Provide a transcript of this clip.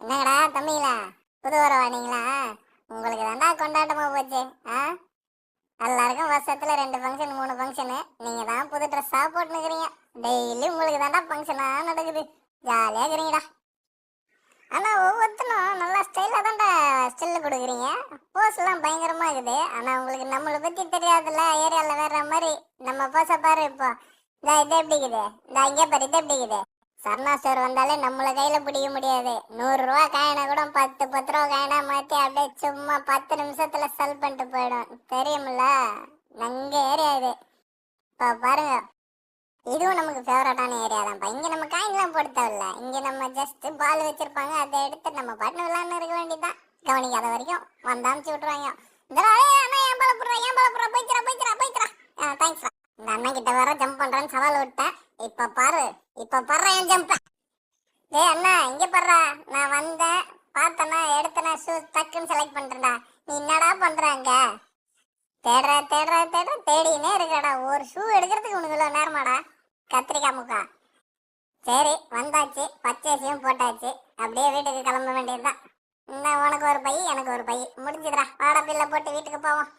என்னங்கடா தம்பிங்களா, புது வரவானீங்களா? உங்களுக்கு தாண்டா கொண்டாட்டமா போச்சு. எல்லாருக்கும் வருஷத்துல 2 ஃபங்க்ஷன் 3 ஃபங்க்ஷனு. நீங்க தான் புது ட்ரெஸ்ஸா போட்டுனுக்கிறீங்க. டெய்லி உங்களுக்கு தாண்டா ஃபங்க்ஷனா நடக்குது. ஜாலியா இருக்கிறீங்கடா. ஆனா ஒவ்வொருத்தரும் நல்லா ஸ்டைலா தாண்டா ஸ்டில்லு கொடுக்குறீங்க. போஸ் எல்லாம் பயங்கரமா இருக்குது. ஆனா உங்களுக்கு நம்மளை பத்தி தெரியாதுல்ல. ஏரியால வேற மாதிரி நம்ம போஸ பாரு. இப்போ இது எப்படி இருக்குது, இந்த இங்கே பாரு, இது எப்படி இருக்குது. சரணா ஸ்டோர் வந்தாலே நம்மள கையில பிடிக்க முடியாது. 100 ரூபா காயினா கூட 10 ரூபா காயினா மாத்தி அப்படியே சும்மா 10 நிமிஷத்துல செல் பண்ணிட்டு போயிடும். தெரியுமில்ல, நங்க ஏரியா இது. இப்போ பாருங்க, இதுவும் நமக்கு ஃபேவரட்டான ஏரியா தான்ப்பா. இங்க நம்ம காயின்லாம் போட தேவையில்ல. இங்க நம்ம ஜஸ்ட் பால் வச்சிருப்பாங்க, அதை எடுத்து நம்ம பாட்டு விளாட்னு இருக்க வேண்டியதான். கவனிக்காத வரைக்கும் வந்து அமுச்சு விட்டுருவாங்க. இந்த ஏன் பால போடுறா போய்க்கிறா. தேங்க்ஸ். இந்த அண்ணன் கிட்ட வேற ஜம்ப் பண்றேன்னு சவால் விட்டேன். இப்ப பாரு என் ஜம்ப். டேய் அண்ணா, இங்க பாருடா. நான் வந்தேன், பார்த்தனா, எடுத்தனா, ஷூ டக்குன்னு செலக்ட் பண்றேன்டா. நீ என்னடா பண்றாங்க? தேடினே இருக்கடா. ஒரு ஷூ எடுக்கிறதுக்கு உனக்கு இவ்வளோ நேரமாடா? கத்திரிக்காய் முக்கா. சரி வந்தாச்சு, பர்ச்சேஸையும் போட்டாச்சு. அப்படியே வீட்டுக்கு கிளம்ப வேண்டியதுதான். உனக்கு ஒரு பை, எனக்கு ஒரு பை. முடிஞ்சுதுடா. வாடா பில்லை போட்டு வீட்டுக்கு போவோம்.